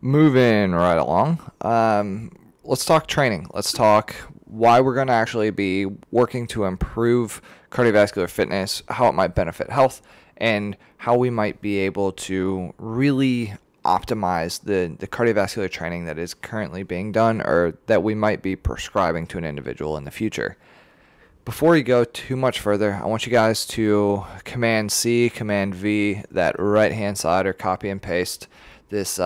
Moving right along, let's talk training. Let's talk why we're going to actually be working to improve cardiovascular fitness, how it might benefit health, and how we might be able to really optimize the cardiovascular training that is currently being done or that we might be prescribing to an individual in the future. Before we go too much further, I want you guys to Command C, Command V, that right-hand side, or copy and paste this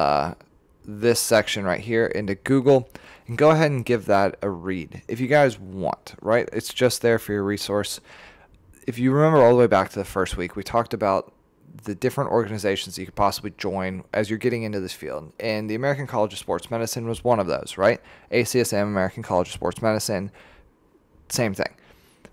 section right here into Google and go ahead and give that a read if you guys want, right? It's just there for your resource. If you remember all the way back to the first week, we talked about the different organizations you could possibly join as you're getting into this field. And the American College of Sports Medicine was one of those, right? ACSM, American College of Sports Medicine, same thing.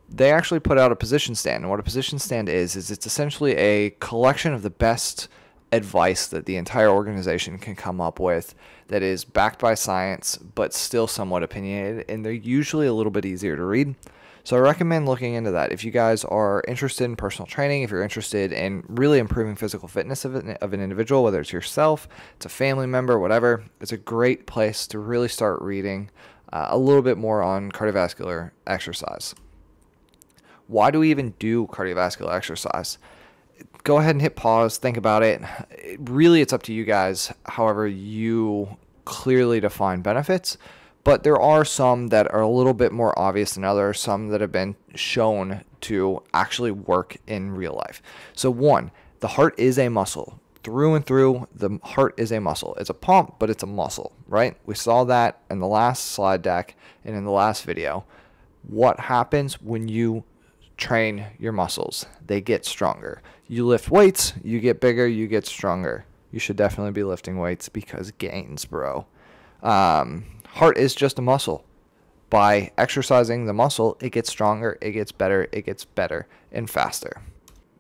They actually put out a position stand. And what a position stand is it's essentially a collection of the best advice that the entire organization can come up with that is backed by science but still somewhat opinionated, and they're usually a little bit easier to read. So I recommend looking into that. If you guys are interested in personal training, if you're interested in really improving physical fitness of an individual, whether it's yourself, it's a family member, whatever, it's a great place to really start reading a little bit more on cardiovascular exercise. Why do we even do cardiovascular exercise? Go ahead and hit pause, think about it. Really, it's up to you guys, however you clearly define benefits. But there are some that are a little bit more obvious than others, some that have been shown to actually work in real life. So one, the heart is a muscle. Through and through, the heart is a muscle. It's a pump, but it's a muscle, right? We saw that in the last slide deck and in the last video. What happens when you train your muscles? They get stronger. You lift weights, you get bigger, you get stronger. You should definitely be lifting weights because gains, bro. Heart is just a muscle. By exercising the muscle, it gets stronger, it gets better and faster.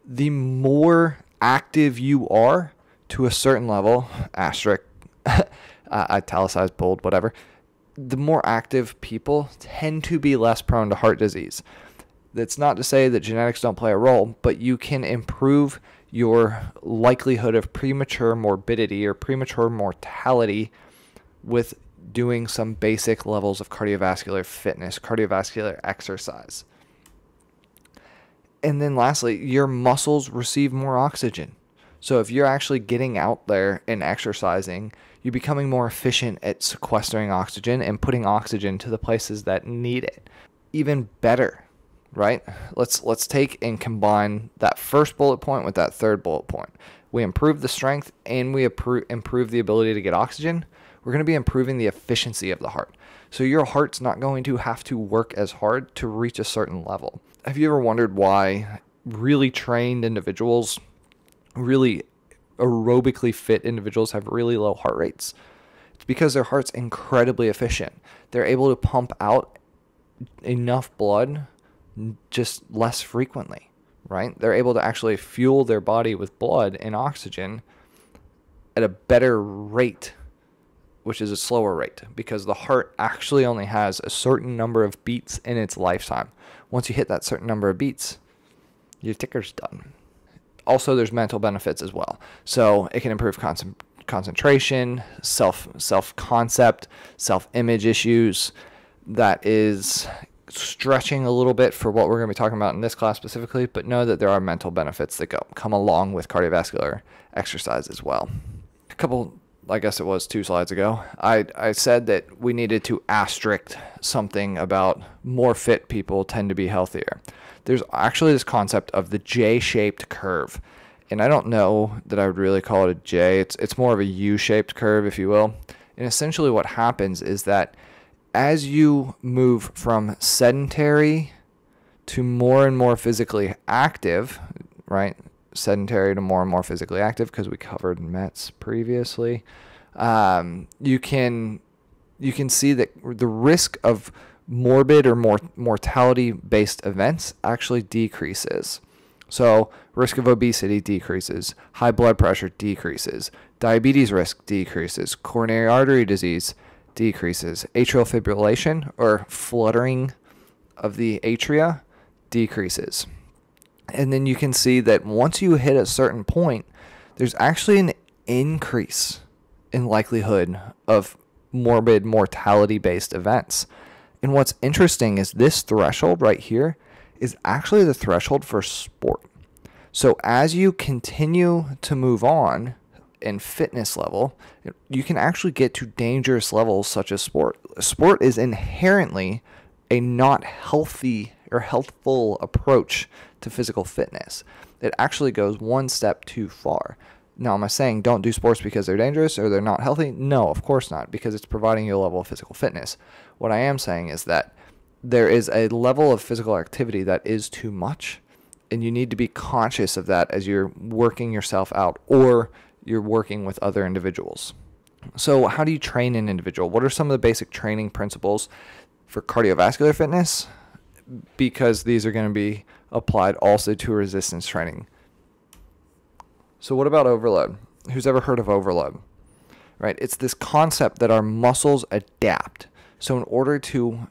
The more active you are to a certain level, asterisk, italicized, bold, whatever, the more active people tend to be less prone to heart disease. That's not to say that genetics don't play a role, but you can improve your likelihood of premature morbidity or premature mortality with doing some basic levels of cardiovascular fitness, cardiovascular exercise. And then lastly, your muscles receive more oxygen. So if you're actually getting out there and exercising, you're becoming more efficient at sequestering oxygen and putting oxygen to the places that need it. Even better. Right? Let's take and combine that first bullet point with that third bullet point. We improve the strength and we improve the ability to get oxygen. We're going to be improving the efficiency of the heart. So your heart's not going to have to work as hard to reach a certain level. Have you ever wondered why really trained individuals, really aerobically fit individuals have really low heart rates? It's because their heart's incredibly efficient. They're able to pump out enough blood just less frequently, right? They're able to actually fuel their body with blood and oxygen at a better rate, which is a slower rate, because the heart actually only has a certain number of beats in its lifetime. Once you hit that certain number of beats, your ticker's done. Also, there's mental benefits as well. So it can improve concentration, self-concept, self-image issues. That is stretching a little bit for what we're going to be talking about in this class specifically, but know that there are mental benefits that come along with cardiovascular exercise as well. A couple, I guess it was 2 slides ago, I said that we needed to asterisk something about more fit people tend to be healthier. There's actually this concept of the J-shaped curve, and I don't know that I would really call it a J. It's more of a U-shaped curve, if you will. And essentially what happens is that as you move from sedentary to more and more physically active, right? Sedentary to more and more physically active, because we covered METs previously. You can see that the risk of morbid or mortality-based events actually decreases. So risk of obesity decreases, high blood pressure decreases, diabetes risk decreases, coronary artery disease decreases, atrial fibrillation or fluttering of the atria decreases. And then you can see that once you hit a certain point, there's actually an increase in likelihood of morbid mortality-based events. And what's interesting is this threshold right here is actually the threshold for sport. So as you continue to move on in fitness level, you can actually get to dangerous levels such as sport. Sport is inherently a not healthy or healthful approach to physical fitness. It actually goes one step too far. Now, am I saying don't do sports because they're dangerous or they're not healthy? No, of course not, because it's providing you a level of physical fitness. What I am saying is that there is a level of physical activity that is too much, and you need to be conscious of that as you're working yourself out or you're working with other individuals. So how do you train an individual? What are some of the basic training principles for cardiovascular fitness? Because these are going to be applied also to resistance training. So what about overload? Who's ever heard of overload? Right? It's this concept that our muscles adapt. So in order to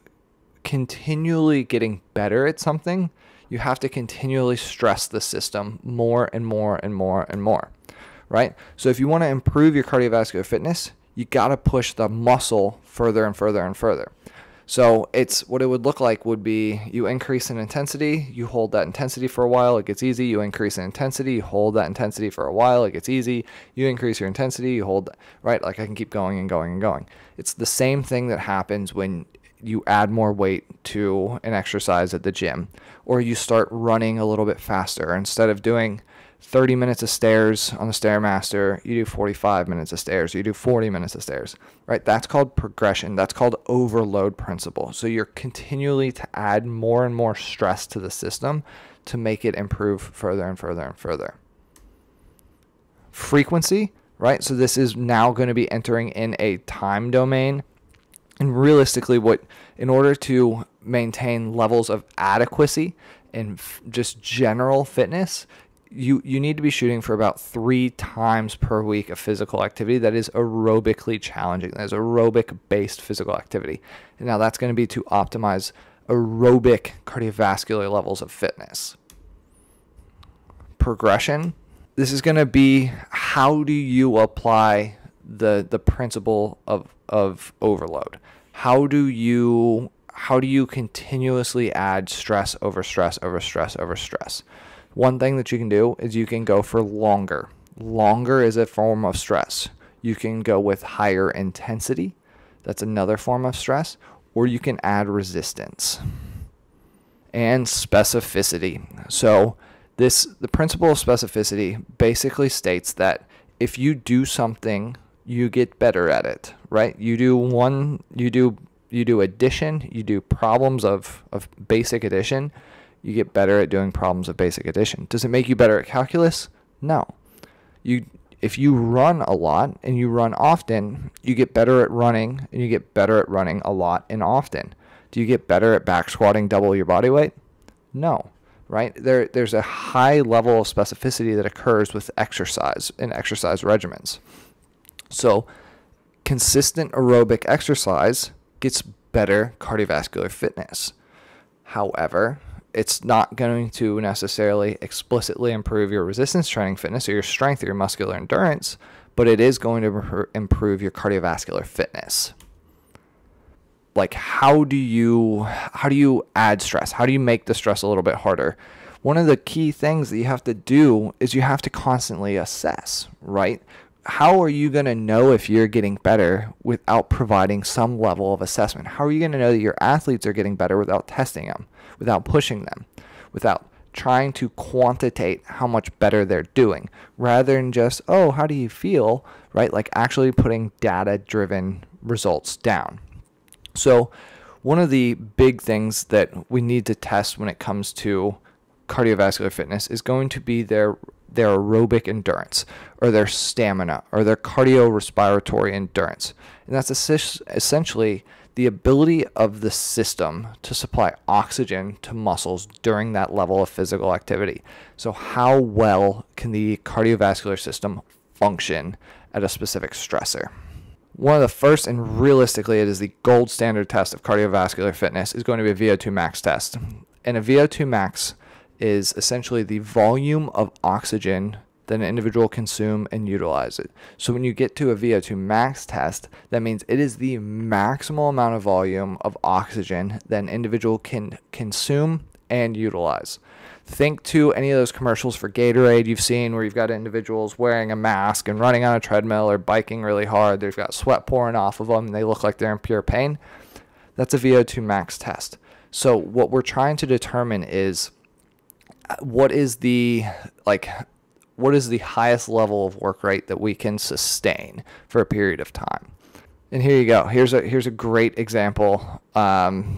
continually getting better at something, you have to continually stress the system more and more and more and more. Right? So if you want to improve your cardiovascular fitness, you got to push the muscle further and further and further. So it's what it would look like would be you increase in intensity, you hold that intensity for a while, it gets easy. You increase in intensity, you hold that intensity for a while, it gets easy. You increase your intensity, you hold, right? Like I can keep going and going and going. It's the same thing that happens when you add more weight to an exercise at the gym, or you start running a little bit faster. Instead of doing 30 minutes of stairs on the Stairmaster, you do 45 minutes of stairs, you do 40 minutes of stairs, right? That's called progression. That's called overload principle. So you're continually to add more and more stress to the system to make it improve further and further and further. Frequency, right? So this is now going to be entering in a time domain. And realistically, in order to maintain levels of adequacy and just general fitness, you need to be shooting for about 3 times per week of physical activity that is aerobically challenging. That is aerobic-based physical activity. And now that's going to be to optimize aerobic cardiovascular levels of fitness. Progression. This is going to be how do you apply the principle of overload? How do you continuously add stress over stress over stress over stress? One thing that you can do is you can go for longer. Longer is a form of stress. You can go with higher intensity. That's another form of stress. Or you can add resistance. And specificity. So the principle of specificity basically states that if you do something, you get better at it, right? You do addition, you do problems of basic addition, you get better at doing problems of basic addition. Does it make you better at calculus? No. If you run a lot and you run often, you get better at running, and you get better at running a lot and often. Do you get better at back squatting double your body weight? No. Right? There's a high level of specificity that occurs with exercise and exercise regimens. So consistent aerobic exercise gets better cardiovascular fitness. However, it's not going to necessarily explicitly improve your resistance training fitness or your strength or your muscular endurance, but it is going to improve your cardiovascular fitness. Like how do you add stress? How do you make the stress a little bit harder? One of the key things that you have to do is you have to constantly assess, right? How are you going to know if you're getting better without providing some level of assessment? How are you going to know that your athletes are getting better without testing them, without pushing them, without trying to quantitate how much better they're doing, rather than just, oh, how do you feel, right? Like actually putting data-driven results down. So one of the big things that we need to test when it comes to cardiovascular fitness is going to be their aerobic endurance, or their stamina, or their cardiorespiratory endurance. And that's essentially the ability of the system to supply oxygen to muscles during that level of physical activity. So how well can the cardiovascular system function at a specific stressor? One of the first, and realistically it is the gold standard test of cardiovascular fitness, is going to be a VO2 max test. And a VO2 max is essentially the volume of oxygen that an individual consume and utilize it. So when you get to a VO2 max test, that means it is the maximal amount of volume of oxygen that an individual can consume and utilize. Think to any of those commercials for Gatorade you've seen where you've got individuals wearing a mask and running on a treadmill or biking really hard. They've got sweat pouring off of them and they look like they're in pure pain. That's a VO2 max test. So what we're trying to determine is what is the highest level of work rate that we can sustain for a period of time. And here you go. Here's a great example.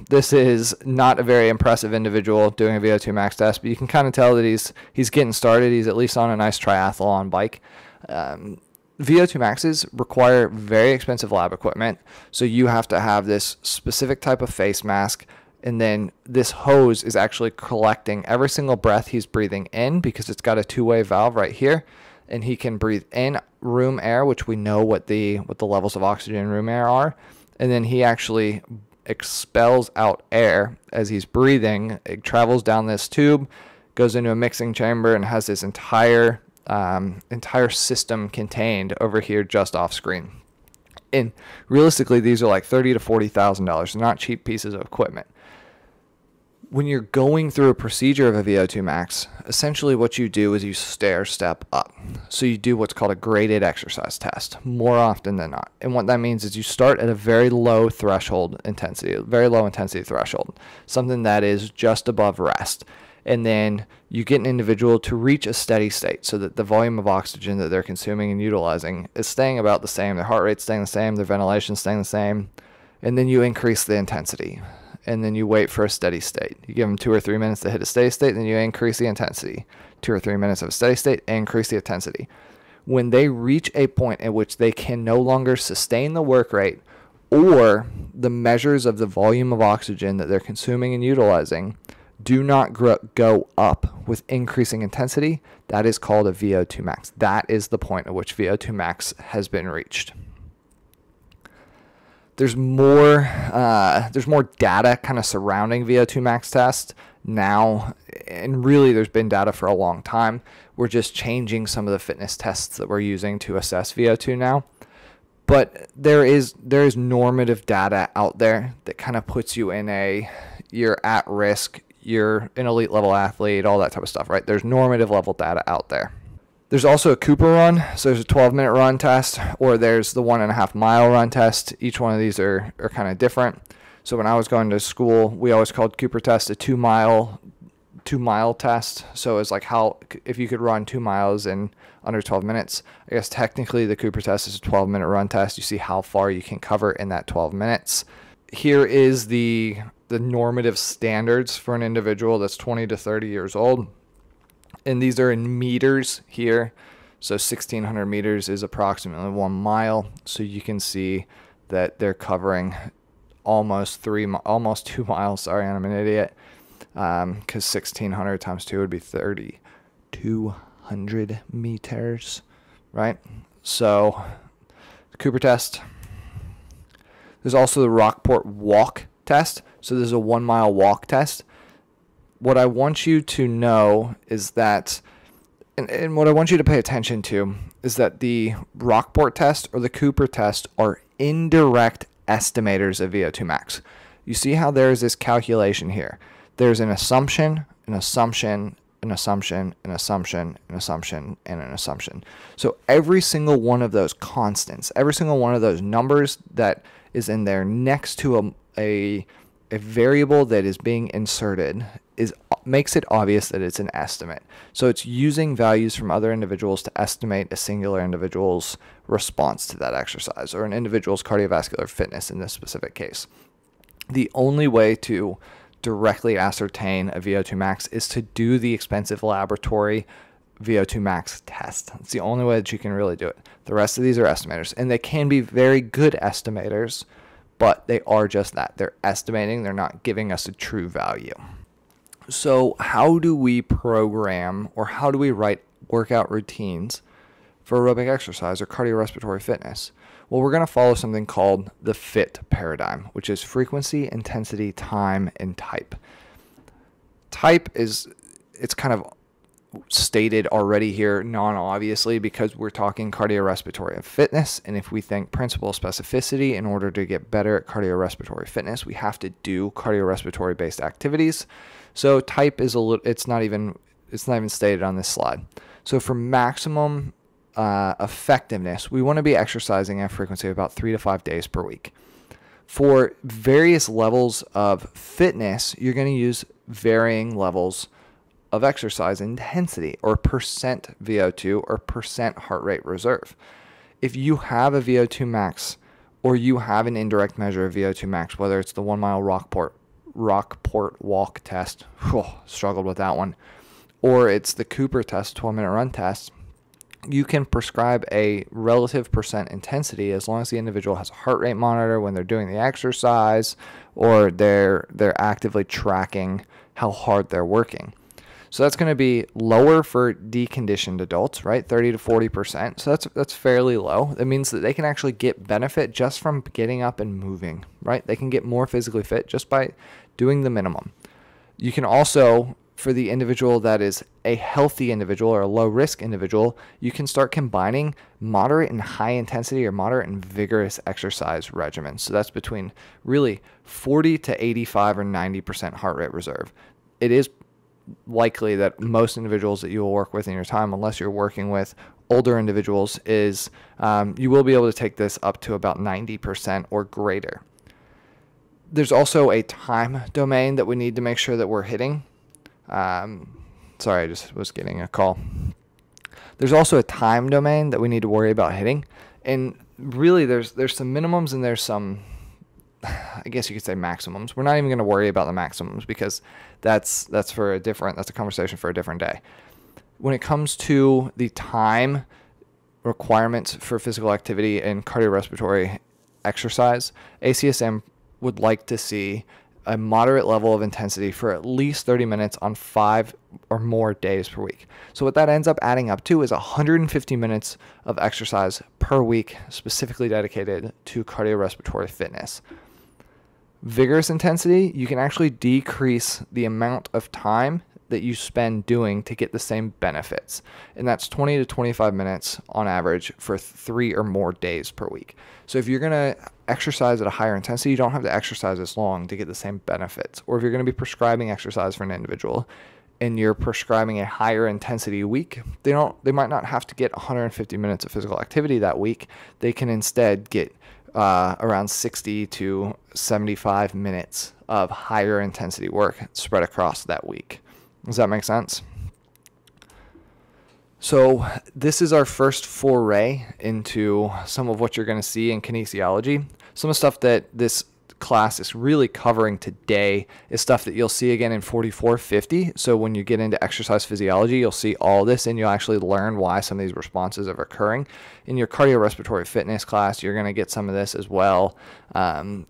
This is not a very impressive individual doing a VO2 max test, but you can kind of tell that he's getting started. He's at least on a nice triathlon bike. VO2 maxes require very expensive lab equipment, so you have to have this specific type of face mask, and then this hose is actually collecting every single breath he's breathing in because it's got a two-way valve right here, and he can breathe in room air, which we know what the levels of oxygen in room air are, and then he actually expels out air as he's breathing. It travels down this tube, goes into a mixing chamber, and has this entire system contained over here just off screen. And realistically, these are like $30,000 to $40,000. They're not cheap pieces of equipment. When you're going through a procedure of a VO2 max, essentially what you do is you stair step up. So you do what's called a graded exercise test more often than not. And what that means is you start at a very low threshold intensity, a very low intensity threshold, something that is just above rest. And then you get an individual to reach a steady state so that the volume of oxygen that they're consuming and utilizing is staying about the same. Their heart rate's staying the same, their ventilation's staying the same. And then you increase the intensity. And then you wait for a steady state. You give them 2 or 3 minutes to hit a steady state, then you increase the intensity. 2 or 3 minutes of a steady state, increase the intensity. When they reach a point at which they can no longer sustain the work rate or the measures of the volume of oxygen that they're consuming and utilizing do not go up with increasing intensity, that is called a VO2 max. That is the point at which VO2 max has been reached. There's more data kind of surrounding VO2 max test now, and really there's been data for a long time. We're just changing some of the fitness tests that we're using to assess VO2 now. But there is normative data out there that kind of puts you in you're at risk, you're an elite level athlete, all that type of stuff, right? There's normative level data out there. There's also a Cooper run, so there's a 12-minute run test, or there's the 1.5 mile run test. Each one of these are kind of different. So when I was going to school, we always called Cooper test a 2 mile test. So it's like if you could run 2 miles in under 12 minutes. I guess technically the Cooper test is a 12-minute run test. You see how far you can cover in that 12 minutes. Here is the normative standards for an individual that's 20 to 30 years old. And these are in meters here. So 1,600 meters is approximately 1 mile. So you can see that they're covering almost 2 miles. Sorry, I'm an idiot. Because 1,600 times 2 would be 3,200 meters, right? So the Cooper test. There's also the Rockport walk test. So this is a 1 mile walk test. What I want you to know is that, and what I want you to pay attention to is that the Rockport test or the Cooper test are indirect estimators of VO2 max. You see how there is this calculation here. There's an assumption, an assumption, an assumption, an assumption, an assumption, and an assumption. So every single one of those constants, every single one of those numbers that is in there next to a variable that is being inserted makes it obvious that it's an estimate. So it's using values from other individuals to estimate a singular individual's response to that exercise, or an individual's cardiovascular fitness in this specific case. The only way to directly ascertain a VO2 max is to do the expensive laboratory VO2 max test. It's the only way that you can really do it. The rest of these are estimators, and they can be very good estimators, but they are just that. They're estimating. They're not giving us a true value. So how do we program, or how do we write workout routines for aerobic exercise or cardiorespiratory fitness? Well, we're going to follow something called the FIT paradigm, which is frequency, intensity, time, and type. Type is, it's kind of stated already here non-obviously because we're talking cardiorespiratory fitness, and if we think principle specificity, in order to get better at cardiorespiratory fitness, we have to do cardiorespiratory based activities. So type is a little, it's not even stated on this slide. So for maximum effectiveness, we want to be exercising at a frequency of about 3 to 5 days per week. For various levels of fitness, you're going to use varying levels of exercise intensity, or percent VO2 or percent heart rate reserve. If you have a VO2 max, or you have an indirect measure of VO2 max, whether it's the 1 mile Rockport walk test, struggled with that one, or it's the Cooper test, 12-minute run test, you can prescribe a relative percent intensity as long as the individual has a heart rate monitor when they're doing the exercise, or they're actively tracking how hard they're working. So that's going to be lower for deconditioned adults, right? 30 to 40%. So that's fairly low. That means that they can actually get benefit just from getting up and moving, right? They can get more physically fit just by doing the minimum. You can also, for the individual that is a healthy individual or a low risk individual, you can start combining moderate and high intensity, or moderate and vigorous exercise regimens. So that's between really 40 to 85 or 90% heart rate reserve. It is likely that most individuals that you will work with in your time, unless you're working with older individuals, is you will be able to take this up to about 90% or greater. There's also a time domain that we need to make sure that we're hitting. Sorry, I just was getting a call. There's also a time domain that we need to worry about hitting, and really there's some minimums and there's some, I guess you could say, maximums. We're not even going to worry about the maximums because that's a conversation for a different day. When it comes to the time requirements for physical activity and cardiorespiratory exercise, ACSM would like to see a moderate level of intensity for at least 30 minutes on 5 or more days per week. So what that ends up adding up to is 150 minutes of exercise per week, specifically dedicated to cardiorespiratory fitness. Vigorous intensity, you can actually decrease the amount of time that you spend doing to get the same benefits. And that's 20 to 25 minutes on average for 3 or more days per week. So if you're going to exercise at a higher intensity, you don't have to exercise as long to get the same benefits. Or if you're going to be prescribing exercise for an individual and you're prescribing a higher intensity week, they might not have to get 150 minutes of physical activity that week. They can instead get around 60 to 75 minutes of higher intensity work spread across that week. Does that make sense? So this is our first foray into some of what you're going to see in kinesiology. Some of the stuff that this class is really covering today is stuff that you'll see again in 4450. So when you get into exercise physiology, you'll see all this and you'll actually learn why some of these responses are occurring. In your cardiorespiratory fitness class, you're going to get some of this as well.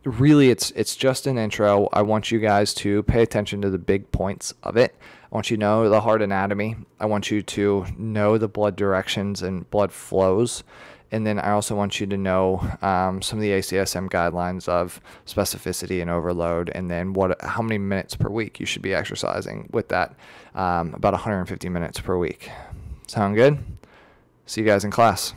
Really, it's just an intro. I want you guys to pay attention to the big points of it. I want you to know the heart anatomy. I want you to know the blood directions and blood flows. And then I also want you to know some of the ACSM guidelines of specificity and overload, and then how many minutes per week you should be exercising with that, about 150 minutes per week. Sound good? See you guys in class.